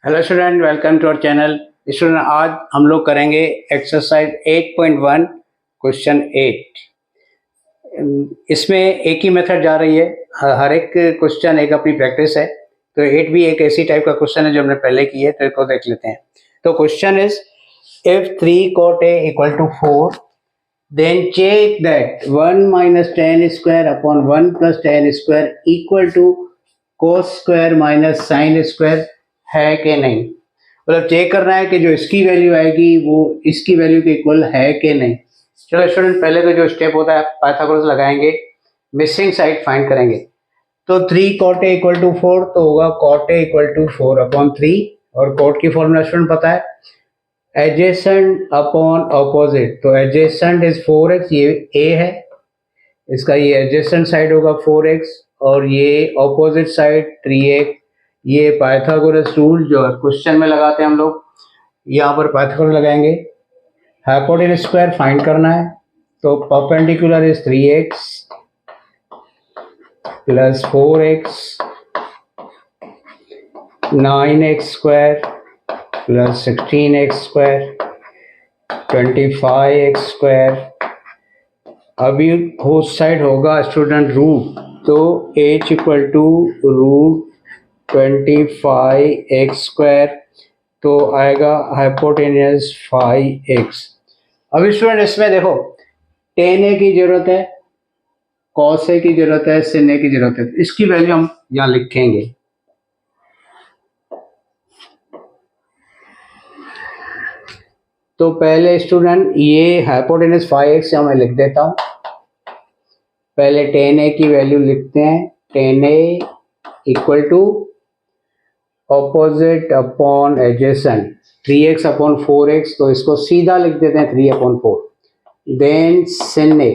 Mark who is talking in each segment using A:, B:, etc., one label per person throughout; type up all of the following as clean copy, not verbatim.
A: Hello student, welcome to our channel. Student, आज हम लोग करेंगे एक्सरसाइज 8.1 क्वेश्चन 8। इसमें एक ही मेथड जा रही है, हर एक क्वेश्चन एक अपनी प्रैक्टिस है। तो 8 भी एक ऐसी टाइप का क्वेश्चन है जो हमने पहले की है, तो इसको देख लेते हैं। तो question is if 3 cot A equal to 4 then check that 1 minus tan square upon 1 plus tan square equal to cos square minus sin square है कि नहीं। मतलब चेक करना है कि जो इसकी वैल्यू आएगी वो इसकी वैल्यू के इक्वल है कि नहीं। चलो स्टूडेंट, पहले तो जो स्टेप होता है पाइथागोरस लगाएंगे, मिसिंग साइड फाइंड करेंगे। तो 3 cot A इक्वल टू 4 तो होगा cot A equal to 4 upon 3, और cot की फॉर्मूला स्टूडेंट पता है एडजेसेंट अपॉन ऑपोजिट। तो एडजेसेंट इज 4x, ये a है, इसका ये एडजेसेंट साइड होगा 4x और ये ऑपोजिट साइड 3x। ये पाइथागोरस रूल जो क्वेश्चन में लगाते हैं हम लोग, यहाँ पर पाइथागोरस लगाएंगे। हाइपोटेनस स्क्वायर फाइंड करना है, तो perpendicular is 3x plus 4x 9x square plus 16x square 25x square. अभी होस्ट साइड होगा स्टूडेंट रूट, तो h equal to root 25x square, तो आएगा हाइपोटेनस 5x। अभी स्टूडेंट इसमें देखो tan a की जरूरत है, cos a की जरूरत है, sin a की जरूरत है। इसकी वैल्यू हम यहाँ लिखेंगे। तो पहले स्टूडेंट ये हाइपोटेनस 5x से मैं लिख देता हूँ। पहले tan a की वैल्यू लिखते हैं, tan a equal to opposite upon adjacent 3x upon 4x, तो इसको सीधा लिख देते हैं 3 upon 4। Then sin a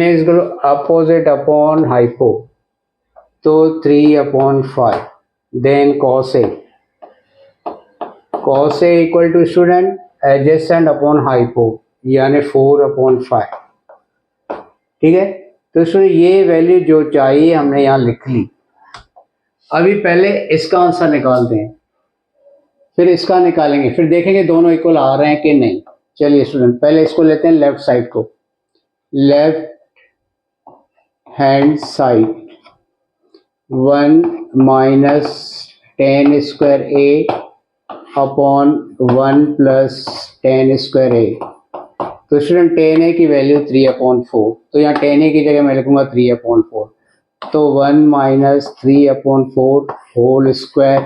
A: is opposite upon hypo, तो 3 upon 5। Then cos a equal to student adjacent upon hypo, यानी 4 अपॉन 5। ठीक है, तो स्टूडेंट ये वैल्यू जो चाहिए हमने यहाँ लिख ली। अभी पहले इसका आंसर निकालते हैं, फिर इसका निकालेंगे, फिर देखेंगे दोनों इक्वल आ रहे हैं कि नहीं। चलिए स्टूडेंट, पहले इसको लेते हैं लेफ्ट साइड को। Left hand side 1 minus tan square a upon 1 plus tan square a। तो स्टूडेंट tan a की वैल्यू 3 अपॉन 4, तो यहाँ tan a की जगह मैं लिखूंगा 3 अपॉन 4। तो 1 minus 3 upon 4 whole square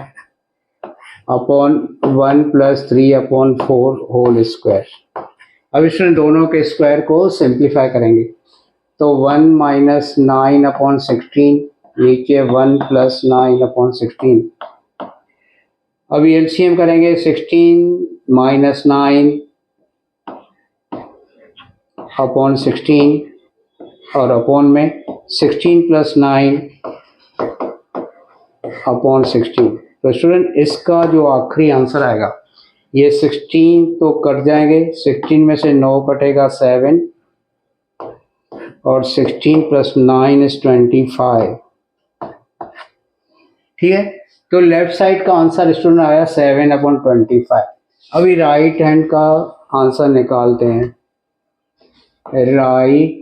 A: upon 1 plus 3 upon 4 whole square. अब स्टूडेंट दोनों के स्क्वायर को सिंप्लीफाई करेंगे, तो 1 माइनस 9 अपॉन 16, नीचे 1 प्लस 9 अपॉन 16। अभी एलसीएम करेंगे, 16 माइनस 9 अपॉन 16 और अपॉन में 16 प्लस 9 अपॉन 16। तो स्टूडेंट इसका जो आखिरी आंसर आएगा, ये 16 तो कट जाएंगे, 16 में से 9 कटेगा 7, और 16 प्लस 9 इज 25। ठीक है, तो लेफ्ट साइड का आंसर स्टूडेंट आया 7 अपॉन 25। अभी राइट हैंड का आंसर निकालते हैं। Right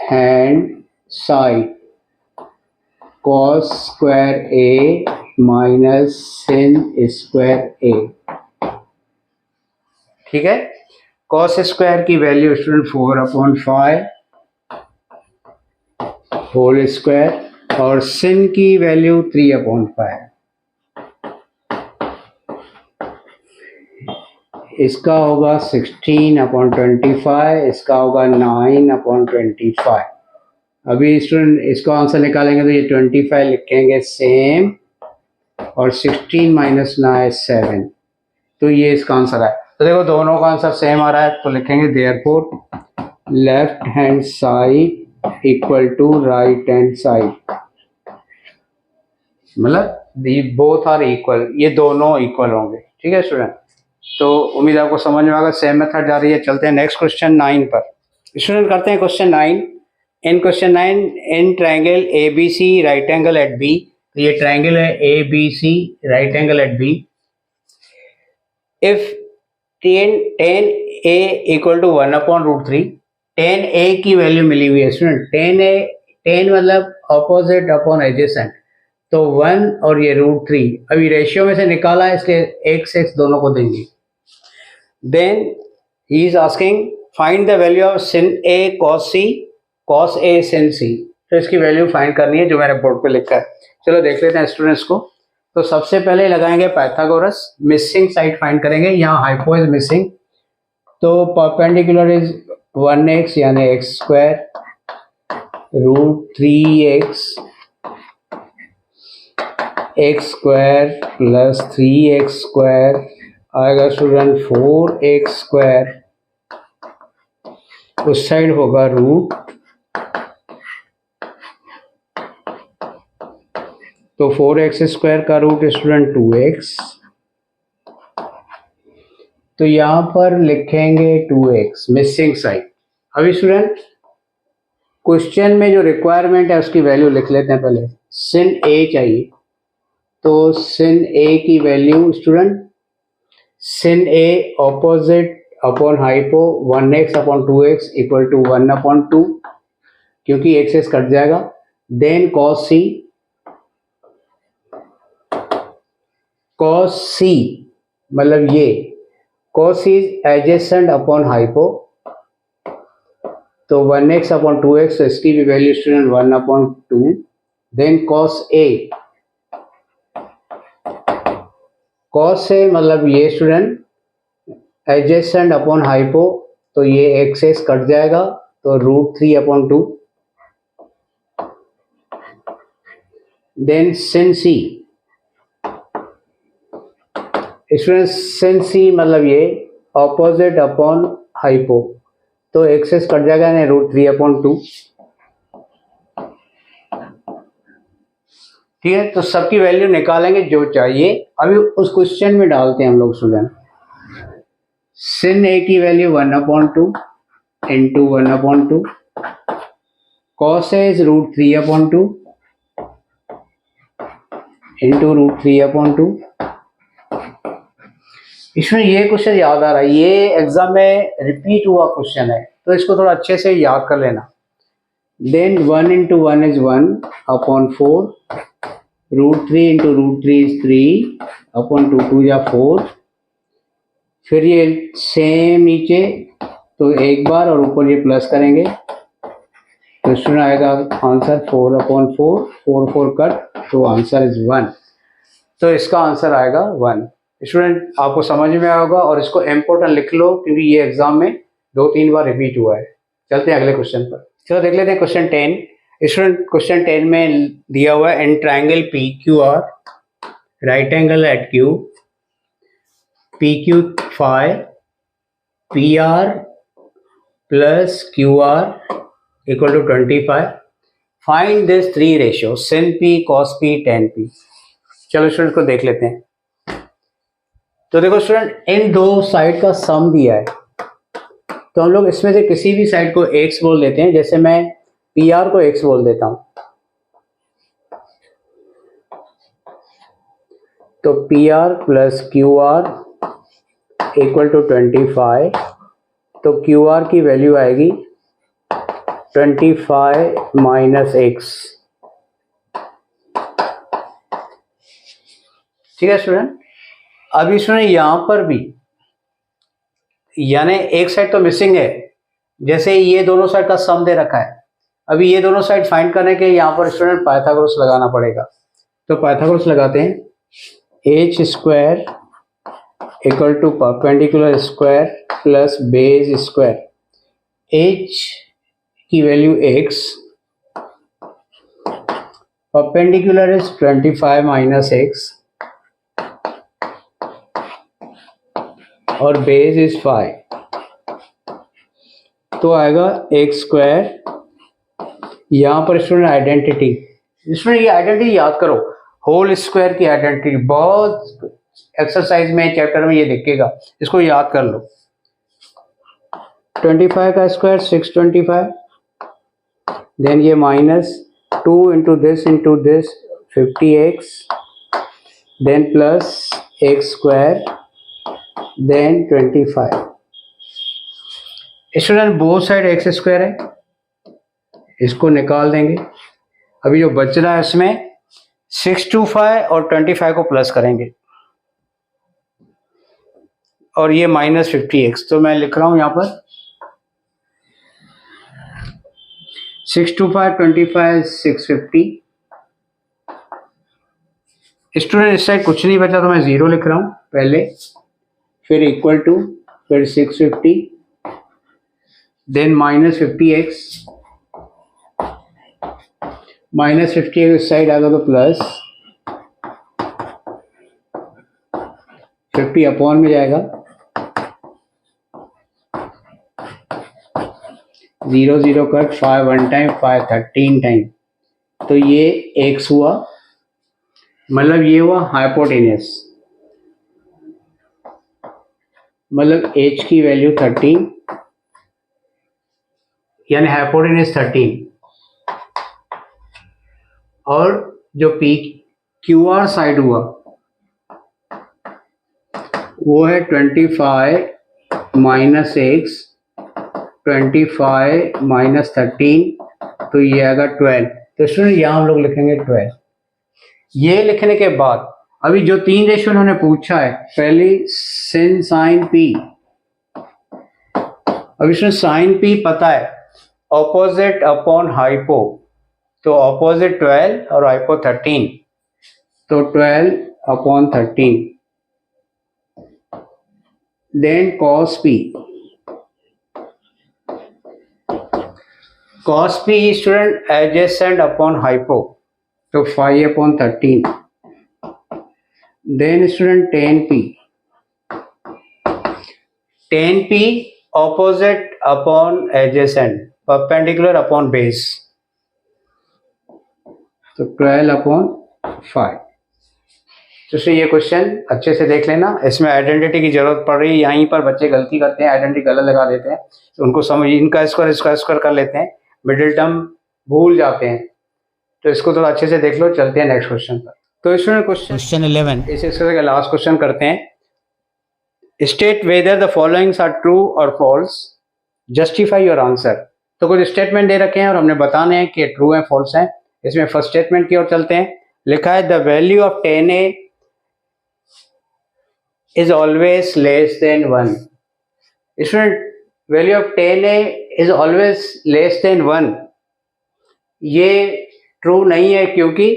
A: hand side cos square a minus sin square a। ठीक है, cos स्क्वायर की value student 4 upon 5 whole square, और sin की वैल्यू 3 अपॉन 5। इसका होगा 16 अपॉन 25, इसका होगा 9 अपॉन 25। अभी स्टूडेंट इसका आंसर निकालेंगे, तो ये 25 लिखेंगे सेम, और 16 माइनस 9 7, तो ये इसका आंसर है। तो देखो दोनों का आंसर सेम आ रहा है, तो लिखेंगे therefore left hand side equal to right hand side, मतलब बोथ आर इक्वल, ये दोनों इक्वल होंगे। ठीक है स्टूडेंट, तो उम्मीद आपको समझ में आएगा। सेम मेथड जा रही है। चलते हैं नेक्स्ट क्वेश्चन 9 पर। स्टूडेंट करते हैं question 9। In question 9, in triangle ABC right angle at B तो ये ट्राइंगल है A B C, right angle at B. If tan A equal to 1/√3, tan A की वैल्यू मिली हुई है स्टूडेंट। टेन मतलब ऑपोजिट अपॉन एडजेसेंट, तो 1 और ये √3 अभी रेशियो में से निकाला है, इसलिए x x दोनों को देंगे। Then he is asking find the value of sin a cos c, cos a sin c। तो इसकी वैल्यू फाइंड करनी है जो मैंने बोर्ड पे लिखा है। चलो देख लेते हैं स्टूडेंट्स को। तो सबसे पहले लगाएंगे पाइथागोरस, मिसिंग साइड फाइंड करेंगे। यहाँ हाइपो इज मिसिंग, तो परपेंडिकुलर इज 1x यानी x² √3x x² plus 3x² आएगा स्टूडेंट 4x²। उस साइड होगा रूट, तो 4x² का रूट स्टूडेंट 2x, तो यहां पर लिखेंगे 2x मिसिंग साइड। अभी स्टूडेंट क्वेश्चन में जो रिक्वायरमेंट है उसकी वैल्यू लिख लेते हैं पहले। sin a चाहिए, तो sin a की value student sin a opposite upon hypo 1x/2x equal to 1/2, क्योंकि एक्सेस कट जाएगा। देन cos c मतलब ये cos is adjacent upon hypo, तो 1x/2x, तो इसकी भी value student 1/2। Then cos a मतलब ये स्टूडेंट एडजेसेंट अपॉन हाइपो, तो ये एक्सेस कट जाएगा, तो √3/2। Then sin c student, sin c मतलब ये ऑपोजिट अपॉन हाइपो, तो एक्सेस कट जाएगा यानी √3/2। ठीक है, तो सबकी वैल्यू निकालेंगे जो चाहिए। अभी उस क्वेश्चन में डालते हैं हम लोग स्टूडेंट। sin a की value 1/2 into 1/2, cos a is √3/2 into √3/2। इसमें ये क्वेश्चन याद आ रहा है, ये एग्जाम में रिपीट हुआ क्वेश्चन है, तो इसको थोड़ा अच्छे से याद कर लेना। Then 1 into 1 is 1/4, √3 into √3 is 3/2, 2 या 4। फिर ये सेम नीचे, तो एक बार और ऊपर ये प्लस करेंगे, तो इसमें आएगा आंसर 4/4, 4 कट, तो आंसर इज 1। तो इसका आंसर आएगा 1। स्टूडेंट आपको समझ में आया होगा, और इसको इम्पोर्टेंट लिख लो क्योंकि ये एग्जाम में 2-3 बार रिपीट हुआ है। चलते हैं अगले क्वेश्चन पर। चलो देख लेते हैं क्वेश्चन 10। स्टूडेंट क्वेश्चन 10 में दिया हुआ है in triangle P Q R, right angle at Q, P Q five, P R plus Q R equal to 25। Find this 3 ratio sin p, cos p, tan p। चलो student को देख लेते हैं। तो देखो स्टूडेंट, इन दो साइड का सम दिया है, तो हम लोग इसमें से किसी भी साइड को x बोल देते हैं। जैसे मैं पी आर को x बोल देता हूं, तो P R plus Q R equal to 25, तो क्यू आर की वैल्यू आएगी 25 माइनस x। ठीक है स्टूडेंट, अभी स्टूडेंट यहां पर भी यानी एक साइड तो मिसिंग है, जैसे ये दोनों साइड का सम दे रखा है। अभी ये दोनों साइड फाइंड करने के यहाँ पर स्टूडेंट पाइथागोरस लगाना पड़ेगा, तो पाइथागोरस लगाते हैं। h² equal to perpendicular square plus base square. h की value x, perpendicular is 25 minus x, और बेस इज 5, तो आएगा x²। यहाँ पर स्टूडेंट आइडेंटिटी, स्टूडेंट ये आइडेंटिटी याद करो, होल स्क्वायर की आइडेंटिटी बहुत एक्सरसाइज में चैप्टर में ये दिखेगा, इसको याद कर लो। 25 का स्क्वायर 625, देन ये minus 2 into this 50x, then plus x square, then 25. Student both side x square है, इसको निकाल देंगे। अभी जो बच रहा है इसमें 625 और 25 को प्लस करेंगे और ये माइनस 50x, तो मैं लिख रहा हूं यहां पर 625 25 650। स्टूडेंट इस साइड कुछ नहीं बचा तो मैं 0 लिख रहा हूं पहले, फिर इक्वल टू, फिर 650, then minus 50x, minus 50x इस साइड आ गया तो प्लस 50 अपॉन में जाएगा, 0 0 कट, 5 1 टाइम, 5 13 टाइम, तो ये x हुआ, मतलब ये हुआ हाइपोटेनस, मतलब h की वैल्यू 13, यानी हाइपोटेनस 13, और जो पी क्यू आर साइड हुआ वो है 25 माइनस एक्स, 25 माइनस 13, तो ये आएगा 12। तो स्टूडेंट यहाँ हम लोग लिखेंगे 12। ये लिखने के बाद अभी जो 3 रेशियो उन्होंने पूछा है, पहली सिन साइन पी, अब इसमें साइन पी पता है, ऑपोजिट अपॉन हाइपो, तो ऑपोजिट 12 और हाइपो 13, तो 12 upon 13, then cos P, cos P student adjacent upon hypo, तो 5 upon 13, then student tan P, tan P opposite upon adjacent, perpendicular upon base, तो 12 upon 5। तो ये question अच्छे से देख लेना, इसमें आइडेंटिटी की जरूरत पड़ रही है, यहीं पर बच्चे गलती करते हैं, आइडेंटिटी गलत लगा देते हैं, तो उनको समझ, इनका स्क्वायर इसका स्क्वायर कर लेते हैं, मिडिल टर्म भूल जाते हैं, तो इसको थोड़ा अच्छे से देख लो। चलते हैं नेक्स्ट क्वेश्चन पर। तो इसमें क्वेश्चन 11 इस एक्सरसाइज का लास्ट क्वेश्चन करते हैं। State whether the followings are true और फॉल्स, जस्टिफाई योर आंसर। तो कुछ स्टेटमेंट दे रखे हैं और हमने बताने हैं कि ट्रू है फॉल्स है। इसमें फर्स्ट स्टेटमेंट की ओर चलते हैं। लिखा है the value of 10a is always less than 1। इसमें value of 10a is always less than 1, ये ट्रू नहीं है, क्योंकि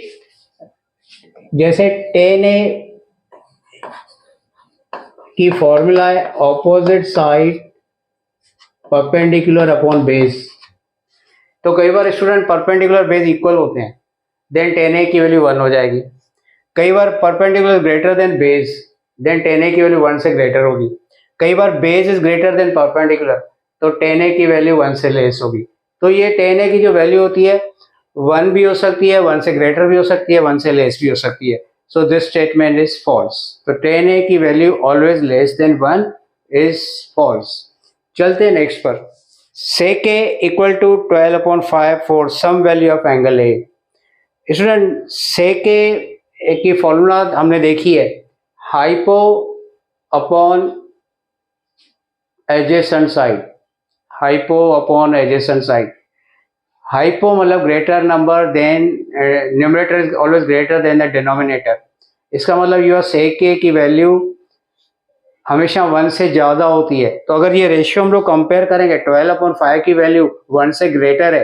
A: जैसे 10a की फॉर्मूला है opposite side perpendicular upon base, तो कई बार स्टूडेंट परपेंडिकुलर बेस इक्वल होते हैं, देन 10a की वैल्यू 1 हो जाएगी। कई बार perpendicular greater than base, then 10a की वैल्यू 1 से ग्रेटर होगी। कई बार base is greater than perpendicular, तो 10a की वैल्यू 1 से लेस होगी। तो ये 10a की जो वैल्यू होती है 1 भी हो सकती है, 1 से ग्रेटर भी हो सकती है, 1 से लेस भी हो सकती है। So this statement is false. तो 10a की value always less than 1 is false. चलते हैं नेक्स्ट पर। sec a equal to 12 upon 5 for some value of angle a। Student sec a की फॉर्मूला हमने देखी है, hypo upon adjacent side, hypo upon adjacent side. Hypo मतलब greater number than, numerator is always greater than the denominator. इसका मतलब your sec a की value हमेशा 1 से ज़्यादा होती है। तो अगर ये रेशियो हम लोग कंपेयर करेंगे, 12 अपॉन 5 की वैल्यू 1 से ग्रेटर है,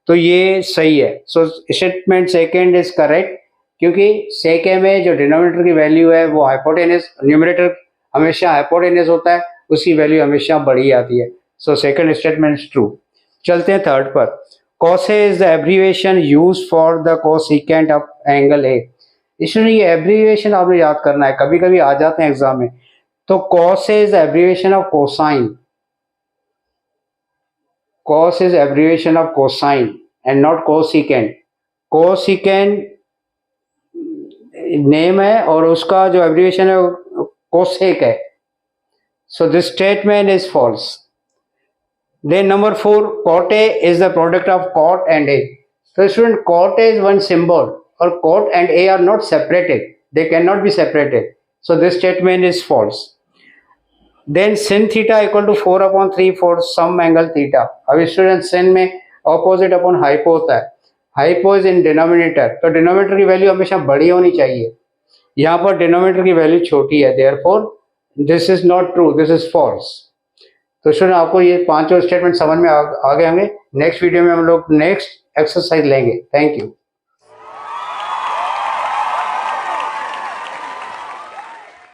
A: तो ये सही है। So statement second is correct, क्योंकि sec a में जो डिनोमिनेटर की वैल्यू है वो हाइपोटेनस, न्यूमरेटर हमेशा हाइपोटेनस होता है, उसकी वैल्यू हमेशा बड़ी आती है। So second statement is true. चलते हैं थर्ड पर। cos a is the abbreviation used for the cosecant of angle a। इसलिए ये एब्रीविएशन आपने याद करना है, कभी कभी आ जाते हैं एग्जाम में। तो cos a is the abbreviation of cosine, cos is abbreviation of cosine and not cosecant। cosecant name है और उसका जो एब्रीविएशन है cosec है। So this statement is false. Then number 4, cot A is the product of cot and A। तो student cot A is one symbol, or cot and a are not separated, they cannot be separated, so this statement is false. Then sin theta equal to 4/3 for some angle theta. अब student sin में opposite upon hypo होता है, hypo is in denominator, तो denominator की value हमेशा बड़ी होनी चाहिए, यहाँ पर डिनोमिनेटर की वैल्यू छोटी है, therefore this is not true, this is false. तो स्टूडेंट आपको ये पांचों स्टेटमेंट समझ में आ गए होंगे। नेक्स्ट वीडियो में हम लोग नेक्स्ट एक्सरसाइज लेंगे। Thank you.